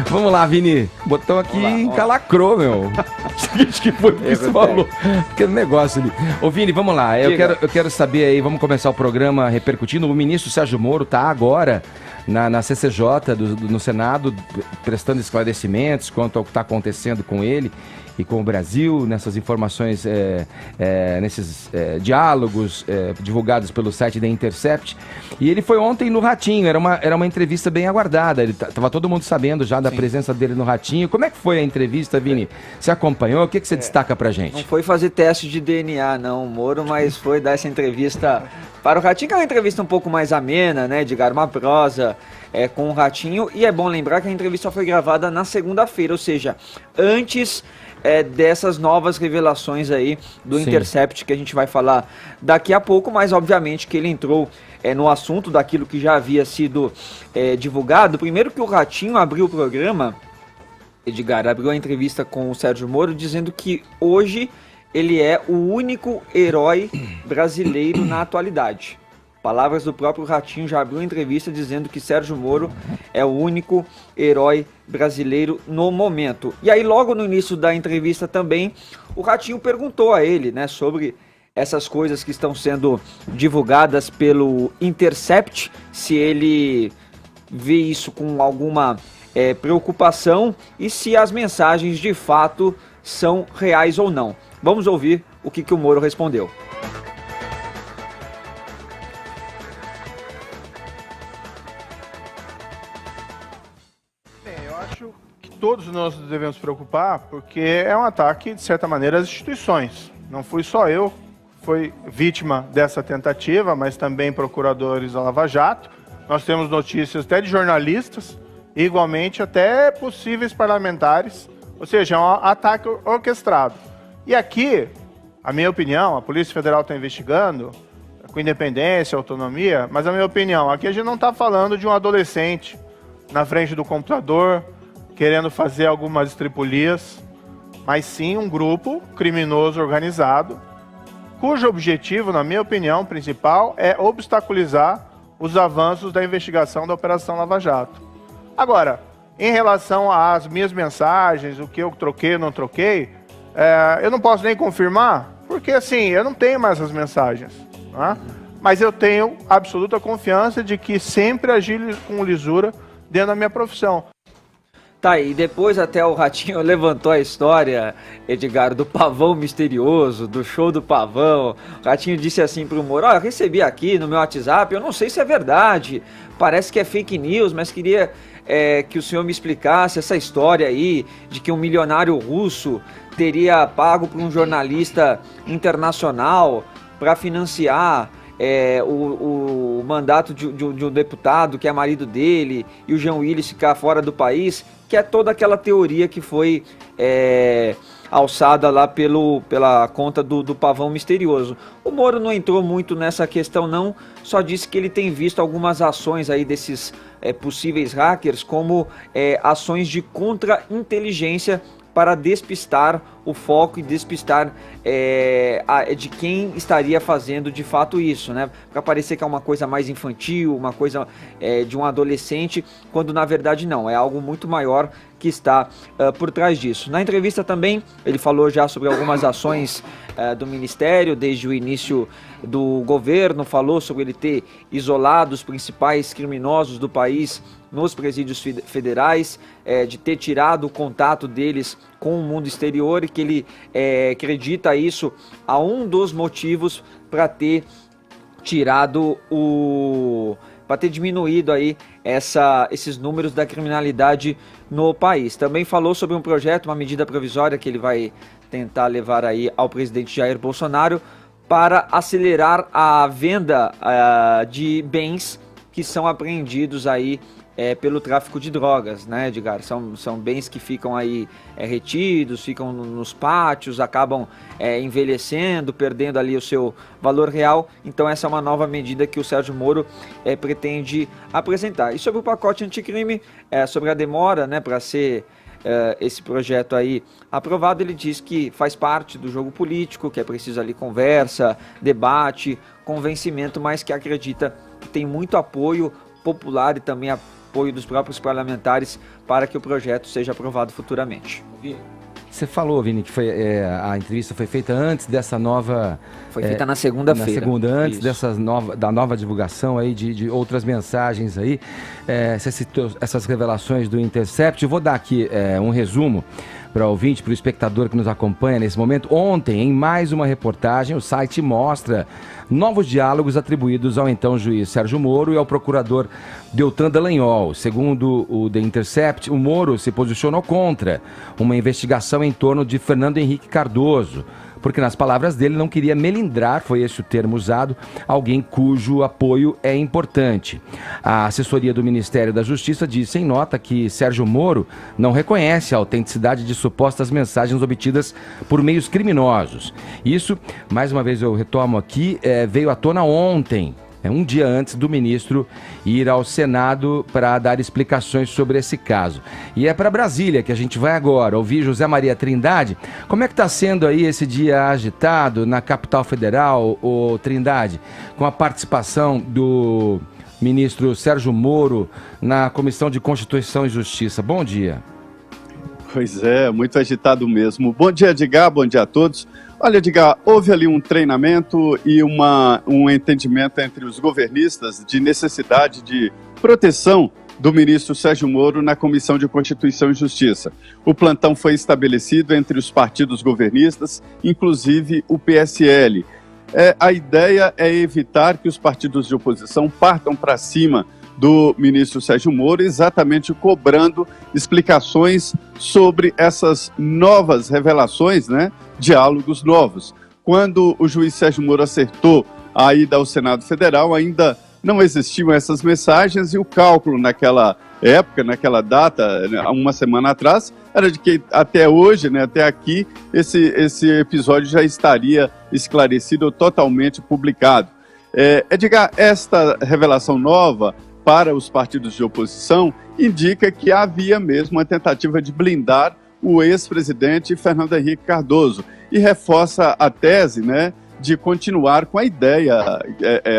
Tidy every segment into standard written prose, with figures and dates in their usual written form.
Vamos lá, Vini. Botão aqui encalacrou, meu. Acho que foi o que você falou. Que negócio ali. Ô, Vini, vamos lá. Eu quero saber aí, vamos começar o programa repercutindo. O ministro Sérgio Moro está agora na CCJ, no Senado, prestando esclarecimentos quanto ao que está acontecendo com ele e com o Brasil, nessas informações, nesses diálogos divulgados pelo site da Intercept. E ele foi ontem no Ratinho, era uma entrevista bem aguardada, estava todo mundo sabendo já da presença dele no Ratinho. Como é que foi a entrevista, Vini? Você acompanhou? O que você destaca pra gente? Não foi fazer teste de DNA, não, Moro, mas foi dar essa entrevista para o Ratinho, que é uma entrevista um pouco mais amena, né, Edgar? Uma prosa com o Ratinho. E é bom lembrar que a entrevista foi gravada na segunda-feira, ou seja, antes dessas novas revelações aí do Intercept, que a gente vai falar daqui a pouco, mas obviamente que ele entrou no assunto daquilo que já havia sido divulgado. Primeiro que o Ratinho abriu o programa, Edgar, abriu a entrevista com o Sérgio Moro, dizendo que hoje ele é o único herói brasileiro na atualidade. Palavras do próprio Ratinho, já abriu a entrevista dizendo que Sérgio Moro é o único herói brasileiro no momento. E aí logo no início da entrevista também, o Ratinho perguntou a ele, né, sobre essas coisas que estão sendo divulgadas pelo Intercept, se ele vê isso com alguma preocupação e se as mensagens de fato são reais ou não. Vamos ouvir o que o Moro respondeu. Eu acho que todos nós devemos preocupar, porque é um ataque, de certa maneira, às instituições. Não fui só eu, fui vítima dessa tentativa, mas também procuradores da Lava Jato. Nós temos notícias até de jornalistas, igualmente até possíveis parlamentares, ou seja, é um ataque orquestrado. E aqui, a minha opinião, a Polícia Federal está investigando, com independência, autonomia, mas a minha opinião, aqui a gente não está falando de um adolescente na frente do computador, querendo fazer algumas estripulias, mas sim um grupo criminoso organizado, cujo objetivo, na minha opinião, principal é obstaculizar os avanços da investigação da Operação Lava Jato. Agora, em relação às minhas mensagens, o que eu troquei ou não troquei, eu não posso nem confirmar, porque assim, eu não tenho mais as mensagens, né? Mas eu tenho absoluta confiança de que sempre agi com lisura dentro da minha profissão. Tá, e depois até o Ratinho levantou a história, Edgar, do pavão misterioso, do show do pavão. O Ratinho disse assim pro Moro: eu recebi aqui no meu WhatsApp, eu não sei se é verdade, parece que é fake news, mas queria que o senhor me explicasse essa história aí de que um milionário russo teria pago para um jornalista internacional para financiar o mandato de um deputado que é marido dele e o Jean Willis ficar fora do país, que é toda aquela teoria que foi alçada lá pela conta do pavão misterioso. O Moro não entrou muito nessa questão não, só disse que ele tem visto algumas ações aí desses possíveis hackers como ações de contra-inteligência para despistar o foco e despistar de quem estaria fazendo de fato isso, né? Para parecer que é uma coisa mais infantil, uma coisa de um adolescente, quando na verdade não, é algo muito maior que está por trás disso. Na entrevista também, ele falou já sobre algumas ações do Ministério, desde o início do governo, falou sobre ele ter isolado os principais criminosos do país nos presídios federais, de ter tirado o contato deles com o mundo exterior e que ele acredita isso a um dos motivos para ter tirado para ter diminuído aí esses números da criminalidade no país. Também falou sobre um projeto, uma medida provisória que ele vai tentar levar aí ao presidente Jair Bolsonaro para acelerar a venda de bens que são apreendidos aí pelo tráfico de drogas, né, Edgar? São bens que ficam aí retidos, ficam nos pátios, acabam envelhecendo, perdendo ali o seu valor real. Então essa é uma nova medida que o Sérgio Moro pretende apresentar. E sobre o pacote anticrime, sobre a demora, né, para ser esse projeto aí aprovado, ele diz que faz parte do jogo político, que é preciso ali conversa, debate, convencimento, mas que acredita que tem muito apoio popular e também apoio dos próprios parlamentares para que o projeto seja aprovado futuramente. Você falou, Vini, que a entrevista foi feita antes dessa nova... Foi feita na segunda-feira. Na segunda, antes da nova divulgação aí de outras mensagens aí. Você citou essas revelações do Intercept. Eu vou dar aqui um resumo para o ouvinte, para o espectador que nos acompanha nesse momento. Ontem, em mais uma reportagem, o site mostra novos diálogos atribuídos ao então juiz Sérgio Moro e ao procurador Deltan Dallagnol. Segundo o The Intercept, o Moro se posicionou contra uma investigação em torno de Fernando Henrique Cardoso, porque nas palavras dele não queria melindrar, foi esse o termo usado, alguém cujo apoio é importante. A assessoria do Ministério da Justiça disse em nota que Sérgio Moro não reconhece a autenticidade de supostas mensagens obtidas por meios criminosos. Isso, mais uma vez eu retomo aqui, veio à tona ontem, um dia antes do ministro ir ao Senado para dar explicações sobre esse caso. E é para Brasília que a gente vai agora ouvir José Maria Trindade. Como é que está sendo aí esse dia agitado na capital federal, Trindade, com a participação do ministro Sérgio Moro na Comissão de Constituição e Justiça? Bom dia. Pois é, muito agitado mesmo. Bom dia, Edgar, bom dia a todos. Olha, Edgar, houve ali um treinamento e um entendimento entre os governistas de necessidade de proteção do ministro Sérgio Moro na Comissão de Constituição e Justiça. O plantão foi estabelecido entre os partidos governistas, inclusive o PSL. A ideia é evitar que os partidos de oposição partam para cima do ministro Sérgio Moro, exatamente cobrando explicações sobre essas novas revelações, né? Diálogos novos. Quando o juiz Sérgio Moro acertou a ida ao Senado Federal, ainda não existiam essas mensagens e o cálculo naquela época, naquela data, uma semana atrás, era de que até hoje, né, até aqui, esse episódio já estaria esclarecido ou totalmente publicado. Edgar, esta revelação nova para os partidos de oposição indica que havia mesmo uma tentativa de blindar o ex-presidente Fernando Henrique Cardoso e reforça a tese, né, de continuar com a ideia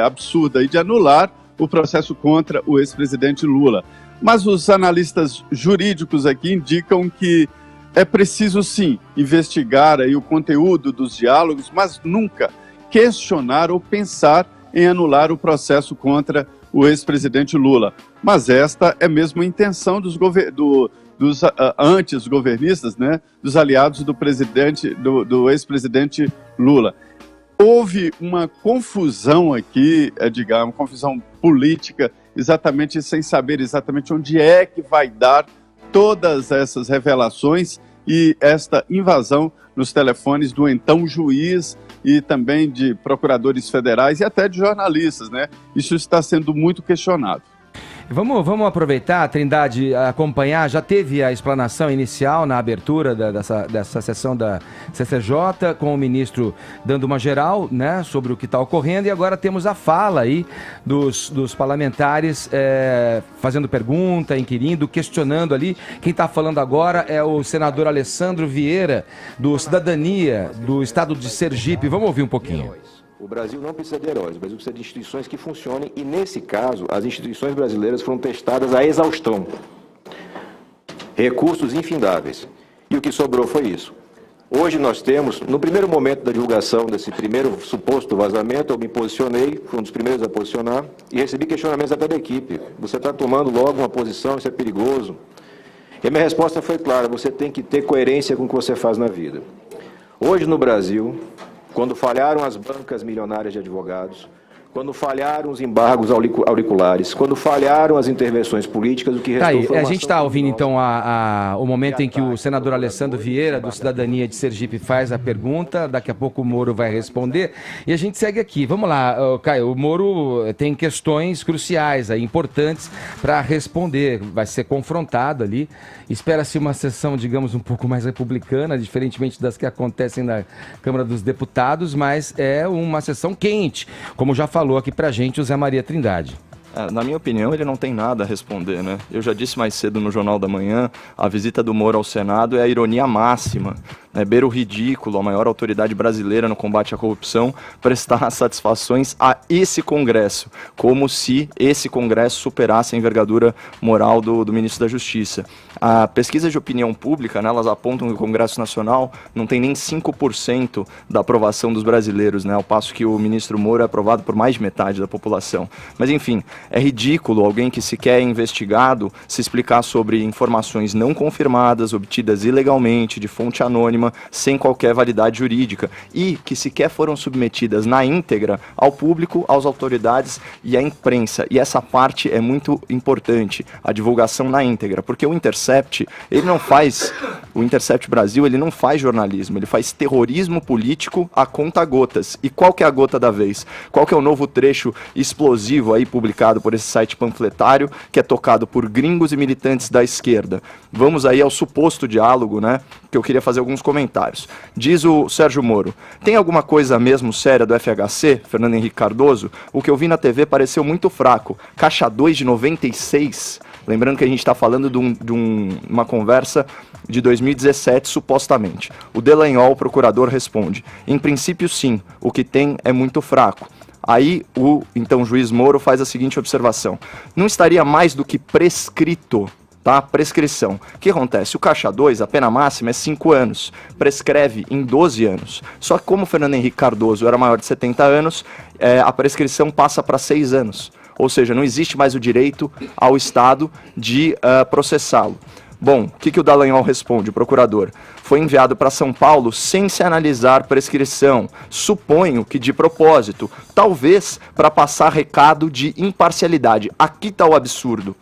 absurda de anular o processo contra o ex-presidente Lula. Mas os analistas jurídicos aqui indicam que é preciso sim investigar aí o conteúdo dos diálogos, mas nunca questionar ou pensar em anular o processo contra o ex-presidente Lula. Mas esta é mesmo a intenção dos antes-governistas, né, dos aliados do ex-presidente Lula. Houve uma confusão aqui, Edgar, uma confusão política, exatamente sem saber exatamente onde é que vai dar todas essas revelações e esta invasão nos telefones do então juiz e também de procuradores federais e até de jornalistas, né? Isso está sendo muito questionado. Vamos aproveitar, Trindade, acompanhar. Já teve a explanação inicial na abertura dessa sessão da CCJ, com o ministro dando uma geral, né, sobre o que está ocorrendo, e agora temos a fala aí dos parlamentares fazendo pergunta, inquirindo, questionando ali. Quem está falando agora é o senador Alessandro Vieira, do Cidadania, do estado de Sergipe. Vamos ouvir um pouquinho. O Brasil não precisa de heróis, o Brasil precisa de instituições que funcionem e, nesse caso, as instituições brasileiras foram testadas à exaustão. Recursos infindáveis. E o que sobrou foi isso. Hoje nós temos, no primeiro momento da divulgação desse primeiro suposto vazamento, eu me posicionei, fui um dos primeiros a posicionar, e recebi questionamentos até da equipe. Você está tomando logo uma posição, isso é perigoso. E a minha resposta foi clara, você tem que ter coerência com o que você faz na vida. Hoje no Brasil, quando falharam as bancas milionárias de advogados, quando falharam os embargos auriculares, quando falharam as intervenções políticas, o que restou foi a gente está ouvindo então o momento em que o senador Alessandro Vieira, do Cidadania de Sergipe, faz a pergunta, daqui a pouco o Moro vai responder, e a gente segue aqui. Vamos lá, Caio, o Moro tem questões cruciais, aí, importantes para responder, vai ser confrontado ali, espera-se uma sessão, digamos, um pouco mais republicana, diferentemente das que acontecem na Câmara dos Deputados, mas é uma sessão quente, como já falou aqui pra gente o Zé Maria Trindade. Na minha opinião, ele não tem nada a responder, né? Eu já disse mais cedo no Jornal da Manhã, a visita do Moro ao Senado é a ironia máxima beira o ridículo, a maior autoridade brasileira no combate à corrupção, prestar satisfações a esse Congresso, como se esse Congresso superasse a envergadura moral do ministro da Justiça. A pesquisa de opinião pública, né, elas apontam que o Congresso Nacional não tem nem 5% da aprovação dos brasileiros, né, ao passo que o ministro Moro é aprovado por mais de metade da população. Mas enfim, é ridículo alguém que sequer é investigado se explicar sobre informações não confirmadas, obtidas ilegalmente, de fonte anônima, sem qualquer validade jurídica, e que sequer foram submetidas na íntegra ao público, às autoridades e à imprensa. E essa parte é muito importante, a divulgação na íntegra, porque o Intercept Brasil, ele não faz jornalismo, ele faz terrorismo político a conta-gotas. E qual que é a gota da vez? Qual que é o novo trecho explosivo aí publicado por esse site panfletário, que é tocado por gringos e militantes da esquerda? Vamos aí ao suposto diálogo, né, que eu queria fazer alguns comentários. Diz o Sérgio Moro: tem alguma coisa mesmo séria do FHC, Fernando Henrique Cardoso? O que eu vi na TV pareceu muito fraco. Caixa 2 de 96... Lembrando que a gente está falando de uma conversa de 2017, supostamente. O Delanhol, procurador, responde: em princípio, sim, o que tem é muito fraco. Aí o então juiz Moro faz a seguinte observação: não estaria mais do que prescrito, tá? Prescrição. O que acontece? O Caixa 2, a pena máxima é 5 anos, prescreve em 12 anos. Só que como o Fernando Henrique Cardoso era maior de 70 anos, a prescrição passa para 6 anos. Ou seja, não existe mais o direito ao Estado de processá-lo. Bom, o que o Dallagnol responde, o procurador? Foi enviado para São Paulo sem se analisar prescrição. Suponho que de propósito, talvez para passar recado de imparcialidade. Aqui está o absurdo.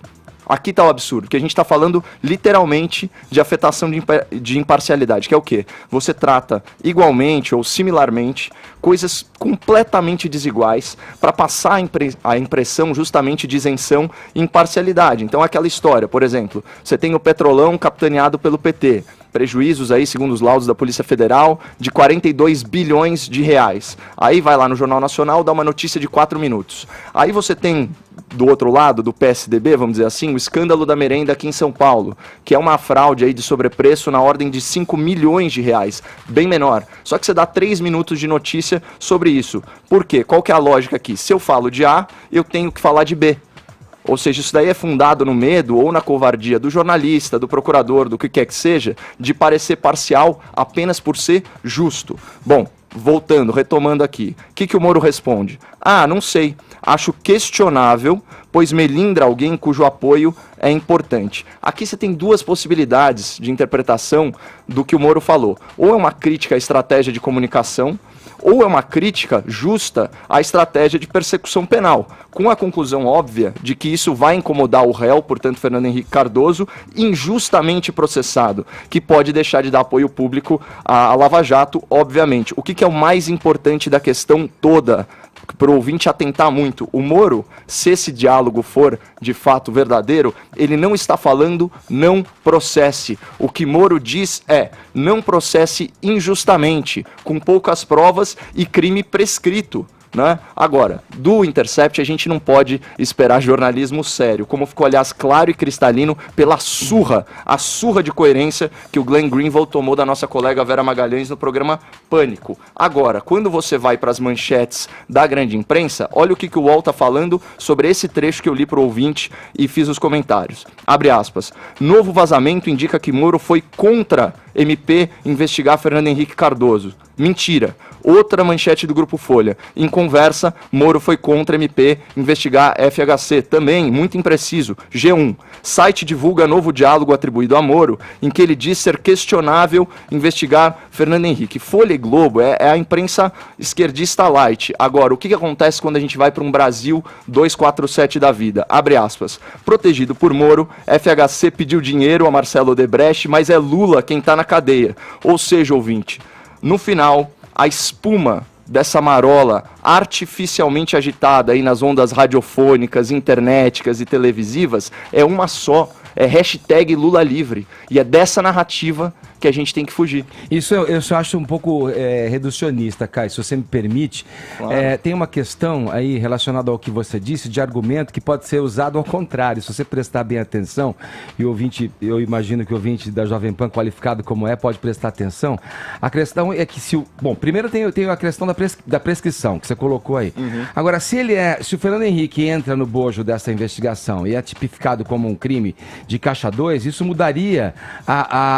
Aqui está o absurdo, que a gente está falando literalmente de afetação de imparcialidade, que é o quê? Você trata igualmente ou similarmente coisas completamente desiguais para passar a impressão justamente de isenção e imparcialidade. Então aquela história, por exemplo, você tem o Petrolão capitaneado pelo PT, prejuízos aí, segundo os laudos da Polícia Federal, de 42 bilhões de reais. Aí vai lá no Jornal Nacional, dá uma notícia de 4 minutos. Aí você tem, do outro lado, do PSDB, vamos dizer assim, o escândalo da merenda aqui em São Paulo, que é uma fraude aí de sobrepreço na ordem de 5 milhões de reais, bem menor. Só que você dá 3 minutos de notícia sobre isso. Por quê? Qual que é a lógica aqui? Se eu falo de A, eu tenho que falar de B. Ou seja, isso daí é fundado no medo ou na covardia do jornalista, do procurador, do que quer que seja, de parecer parcial apenas por ser justo. Bom, voltando, retomando aqui, o que o Moro responde? Ah, não sei, acho questionável, pois melindra alguém cujo apoio é importante. Aqui você tem duas possibilidades de interpretação do que o Moro falou. Ou é uma crítica à estratégia de comunicação, ou é uma crítica justa à estratégia de persecução penal, com a conclusão óbvia de que isso vai incomodar o réu, portanto Fernando Henrique Cardoso, injustamente processado, que pode deixar de dar apoio público à Lava Jato, obviamente. O que é o mais importante da questão toda, para o ouvinte atentar muito? O Moro, se esse diálogo for de fato verdadeiro, ele não está falando não processe. O que Moro diz é: não processe injustamente, com poucas provas e crime prescrito. Né? Agora, do Intercept a gente não pode esperar jornalismo sério, como ficou, aliás, claro e cristalino pela surra, a surra de coerência que o Glenn Greenwald tomou da nossa colega Vera Magalhães no programa Pânico. Agora, quando você vai para as manchetes da grande imprensa, olha o que o UOL está falando sobre esse trecho que eu li para o ouvinte e fiz os comentários. Abre aspas. Novo vazamento indica que Moro foi contra MP investigar Fernando Henrique Cardoso. Mentira. Outra manchete do Grupo Folha. Em conversa, Moro foi contra MP investigar FHC. Também, muito impreciso. G1. Site divulga novo diálogo atribuído a Moro, em que ele diz ser questionável investigar Fernando Henrique. Folha e Globo é a imprensa esquerdista light. Agora, o que acontece quando a gente vai para um Brasil 247 da vida? Abre aspas. Protegido por Moro, FHC pediu dinheiro a Marcelo Odebrecht, mas é Lula quem está na cadeia. Ou seja, ouvinte, no final, a espuma dessa marola artificialmente agitada aí nas ondas radiofônicas, internéticas e televisivas é uma só. é hashtag Lula livre. E é dessa narrativa que a gente tem que fugir. Isso eu acho um pouco reducionista, Caio, se você me permite. Claro. Tem uma questão aí relacionada ao que você disse, de argumento que pode ser usado ao contrário. Se você prestar bem atenção, e o ouvinte, eu imagino que o ouvinte da Jovem Pan, qualificado como pode prestar atenção. A questão é que bom, primeiro tem a questão da prescrição, que você colocou aí. Agora, se o Fernando Henrique entra no bojo dessa investigação e é tipificado como um crime de caixa 2, isso mudaria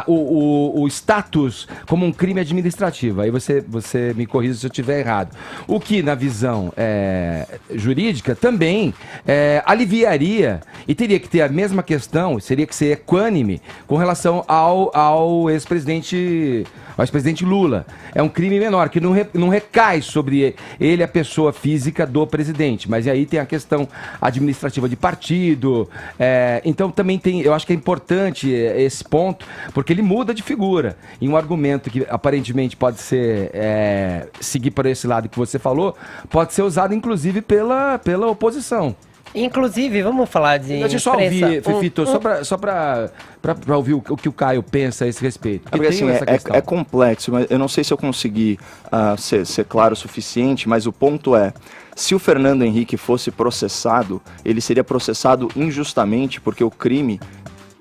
o status como um crime administrativo. Aí você me corrija se eu estiver errado. O que, na visão jurídica, também aliviaria e teria que ter a mesma questão, seria que ser equânime com relação ao ex-presidente Lula. É um crime menor, que não recai sobre ele, a pessoa física do presidente. Mas aí tem a questão administrativa de partido. Então também eu acho que é importante esse ponto, porque ele muda de figura. E um argumento que aparentemente pode ser seguir para esse lado que você falou, pode ser usado inclusive pela oposição. Inclusive, vamos falar de Deixa eu só ouvir, Fefito, só para ouvir o que o Caio pensa a esse respeito. Porque assim, é complexo, mas eu não sei se eu consegui ser claro o suficiente, mas o ponto é, se o Fernando Henrique fosse processado, ele seria processado injustamente, porque o crime...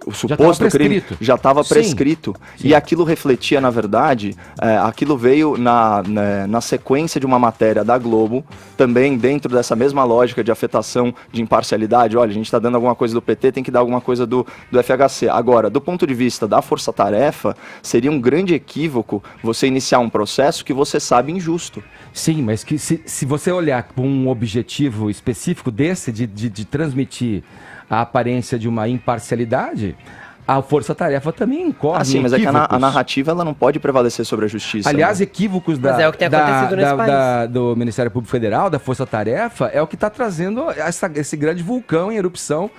O suposto crime já estava prescrito. Sim. E aquilo refletia, na verdade, aquilo veio na sequência de uma matéria da Globo, também dentro dessa mesma lógica de afetação de imparcialidade. Olha, a gente está dando alguma coisa do PT, tem que dar alguma coisa do FHC. Agora, do ponto de vista da força-tarefa, seria um grande equívoco você iniciar um processo que você sabe injusto. Sim, mas que se você olhar com um objetivo específico desse, de transmitir a aparência de uma imparcialidade, a força-tarefa também incorre. Sim, mas é que a narrativa ela não pode prevalecer sobre a justiça. Aliás, equívocos mas é o que tem acontecido nesse país. Do Ministério Público Federal, da força-tarefa, é o que está trazendo esse grande vulcão em erupção.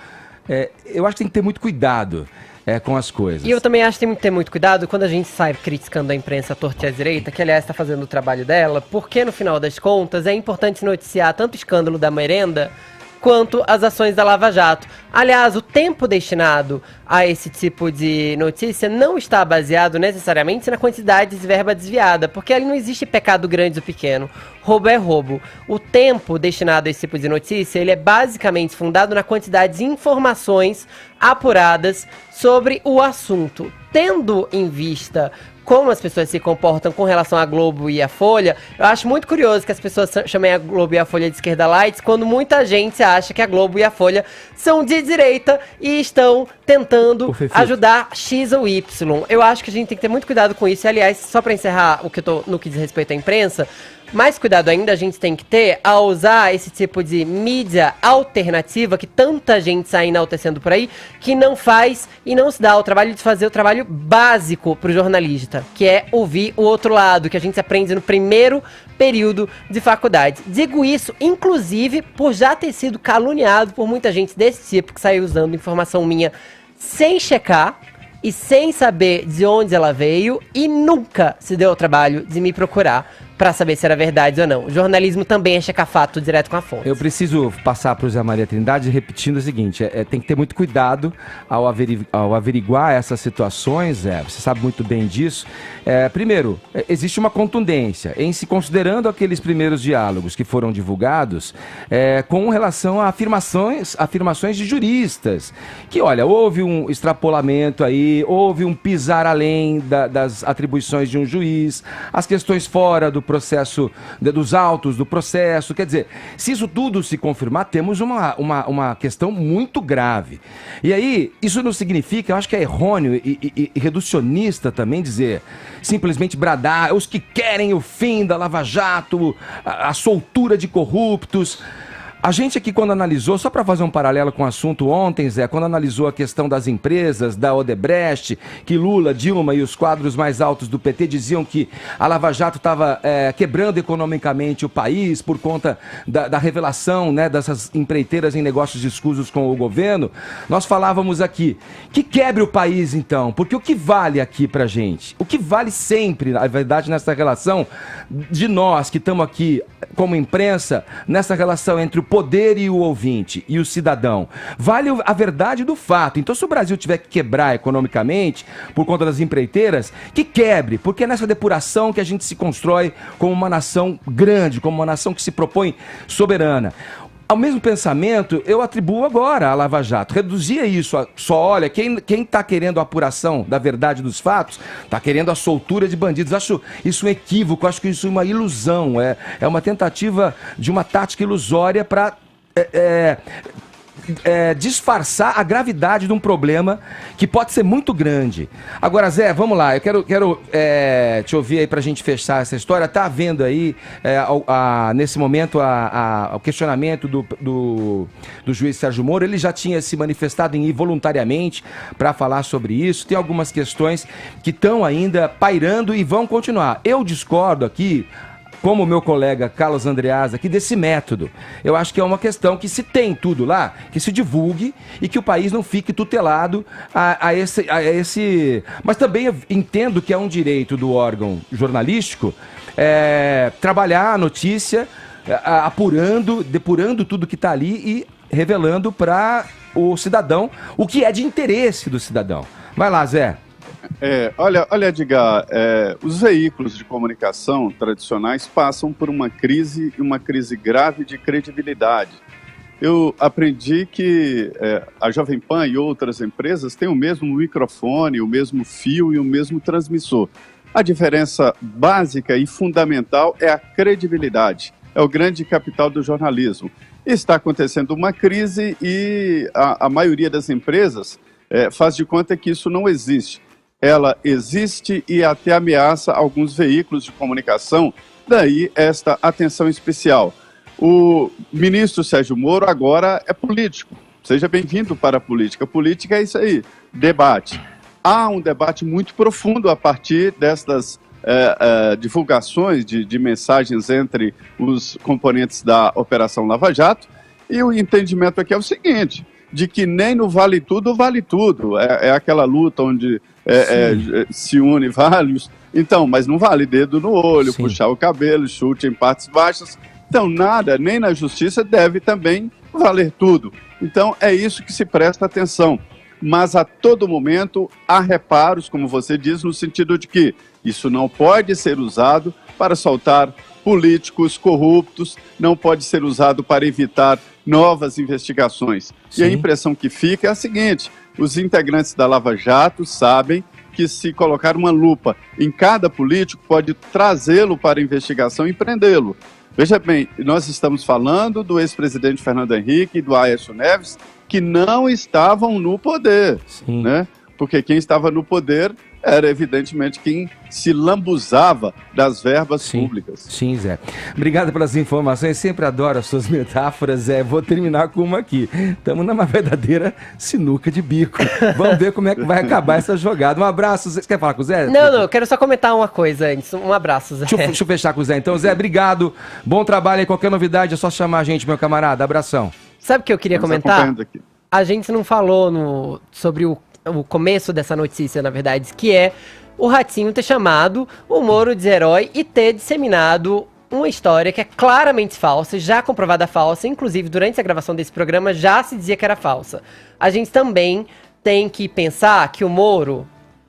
Eu acho que tem que ter muito cuidado com as coisas. E eu também acho que tem que ter muito cuidado quando a gente sai criticando a imprensa à torta e à direita, que aliás está fazendo o trabalho dela, porque no final das contas é importante noticiar tanto o escândalo da merenda quanto as ações da Lava Jato. Aliás, o tempo destinado a esse tipo de notícia não está baseado necessariamente na quantidade de verba desviada, porque ali não existe pecado grande ou pequeno. Roubo é roubo. O tempo destinado a esse tipo de notícia, ele é basicamente fundado na quantidade de informações apuradas sobre o assunto. Tendo em vista como as pessoas se comportam com relação à Globo e à Folha, eu acho muito curioso que as pessoas chamem a Globo e a Folha de esquerda light, quando muita gente acha que a Globo e a Folha são de direita e estão tentando ajudar X ou Y. Eu acho que a gente tem que ter muito cuidado com isso. E, aliás, só para encerrar no que diz respeito à imprensa, mais cuidado ainda a gente tem que ter ao usar esse tipo de mídia alternativa que tanta gente sai enaltecendo por aí, que não faz e não se dá o trabalho de fazer o trabalho básico pro jornalista, que é ouvir o outro lado, que a gente aprende no primeiro período de faculdade. Digo isso, inclusive, por já ter sido caluniado por muita gente desse tipo, que saiu usando informação minha sem checar e sem saber de onde ela veio e nunca se deu ao trabalho de me procurar para saber se era verdade ou não. O jornalismo também é checar fato direto com a fonte. Eu preciso passar para o Zé Maria Trindade repetindo o seguinte, tem que ter muito cuidado ao averiguar essas situações, você sabe muito bem disso. Primeiro, existe uma contundência em se considerando aqueles primeiros diálogos que foram divulgados com relação a afirmações de juristas, que olha, houve um extrapolamento aí, houve um pisar além das atribuições de um juiz, as questões fora do processo, dos autos do processo. Quer dizer, se isso tudo se confirmar, temos uma questão muito grave. E aí, isso não significa, eu acho que é errôneo e reducionista também dizer, simplesmente bradar, os que querem o fim da Lava Jato, a soltura de corruptos. A gente aqui, quando analisou, só para fazer um paralelo com o assunto ontem, Zé, quando analisou a questão das empresas, da Odebrecht, que Lula, Dilma e os quadros mais altos do PT diziam que a Lava Jato estava quebrando economicamente o país por conta da revelação, né, dessas empreiteiras em negócios escusos com o governo, nós falávamos aqui, que quebre o país então, porque o que vale aqui pra gente? O que vale sempre, na verdade, nessa relação de nós que estamos aqui como imprensa, nessa relação entre o poder e o ouvinte e o cidadão. Vale a verdade do fato. Então, se o Brasil tiver que quebrar economicamente por conta das empreiteiras, que quebre, porque é nessa depuração que a gente se constrói como uma nação grande, como uma nação que se propõe soberana. Ao mesmo pensamento, eu atribuo agora à Lava Jato. Reduzia isso a só, olha, quem está querendo a apuração da verdade dos fatos, está querendo a soltura de bandidos. Acho isso um equívoco, acho que isso é uma ilusão. É uma tentativa de uma tática ilusória para disfarçar a gravidade de um problema que pode ser muito grande. Agora, Zé, vamos lá, eu quero te ouvir aí pra gente fechar essa história. Tá havendo aí, nesse momento, o questionamento do juiz Sérgio Moro. Ele já tinha se manifestado em ir voluntariamente para falar sobre isso. Tem algumas questões que estão ainda pairando e vão continuar. Eu discordo aqui, como o meu colega Carlos Andreas aqui, desse método. Eu acho que é uma questão que se tem tudo lá, que se divulgue e que o país não fique tutelado a esse... Mas também eu entendo que é um direito do órgão jornalístico trabalhar a notícia, depurando tudo que está ali e revelando para o cidadão o que é de interesse do cidadão. Vai lá, Zé. Olha, Edgar, os veículos de comunicação tradicionais passam por uma crise grave de credibilidade. Eu aprendi que a Jovem Pan e outras empresas têm o mesmo microfone, o mesmo fio e o mesmo transmissor. A diferença básica e fundamental é a credibilidade. É o grande capital do jornalismo. Está acontecendo uma crise e a maioria das empresas faz de conta que isso não existe. Ela existe e até ameaça alguns veículos de comunicação, daí esta atenção especial. O ministro Sérgio Moro agora é político, seja bem-vindo para a política. Política é isso aí, debate. Há um debate muito profundo a partir destas divulgações de mensagens entre os componentes da Operação Lava Jato, e o entendimento aqui é o seguinte, de que nem no vale tudo, vale tudo. É aquela luta onde se une vários. Então, mas não vale dedo no olho, sim, puxar o cabelo, chute em partes baixas. Então, nada, nem na justiça deve também valer tudo. Então, é isso que se presta atenção. Mas a todo momento há reparos, como você diz, no sentido de que isso não pode ser usado para soltar políticos corruptos, não pode ser usado para evitar novas investigações. Sim. E a impressão que fica é a seguinte: os integrantes da Lava Jato sabem que se colocar uma lupa em cada político pode trazê-lo para a investigação e prendê-lo. Veja bem, nós estamos falando do ex-presidente Fernando Henrique e do Aécio Neves, que não estavam no poder, né? Porque quem estava no poder era evidentemente quem se lambuzava das verbas públicas. Sim, Zé. Obrigado pelas informações, sempre adoro as suas metáforas, Zé. Vou terminar com uma aqui. Estamos numa verdadeira sinuca de bico. Vamos ver como é que vai acabar essa jogada. Um abraço, Zé. Você quer falar com o Zé? Não, eu quero só comentar uma coisa antes. Um abraço, Zé. Deixa eu fechar com o Zé. Então, Zé, obrigado. Bom trabalho aí. Qualquer novidade é só chamar a gente, meu camarada. Abração. Sabe o que eu queria comentar? A gente não falou sobre o começo dessa notícia, na verdade, que é o Ratinho ter chamado o Moro de herói e ter disseminado uma história que é claramente falsa, já comprovada falsa, inclusive durante a gravação desse programa já se dizia que era falsa. A gente também tem que pensar que o Moro,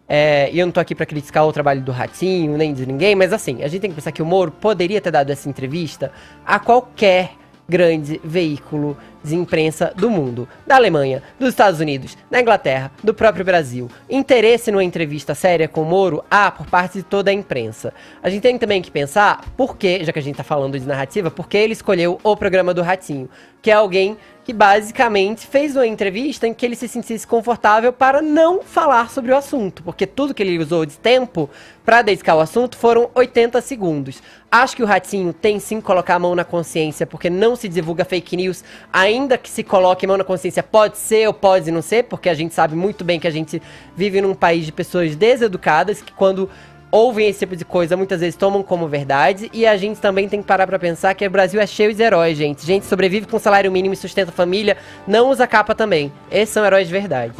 e eu não tô aqui pra criticar o trabalho do Ratinho, nem de ninguém, mas assim, a gente tem que pensar que o Moro poderia ter dado essa entrevista a qualquer grande veículo de imprensa do mundo, da Alemanha, dos Estados Unidos, da Inglaterra, do próprio Brasil. Interesse numa entrevista séria com o Moro há por parte de toda a imprensa. A gente tem também que pensar por que, já que a gente tá falando de narrativa, por que ele escolheu o programa do Ratinho, que é alguém que basicamente fez uma entrevista em que ele se sentisse confortável para não falar sobre o assunto, porque tudo que ele usou de tempo para dedicar ao assunto foram 80 segundos. Acho que o Ratinho tem sim que colocar a mão na consciência, porque não se divulga fake news, ainda que se coloque a mão na consciência, pode ser ou pode não ser, porque a gente sabe muito bem que a gente vive num país de pessoas deseducadas, que quando ouvem esse tipo de coisa, muitas vezes tomam como verdade, e a gente também tem que parar pra pensar que o Brasil é cheio de heróis, gente. Gente sobrevive com salário mínimo e sustenta a família, não usa capa também. Esses são heróis de verdade.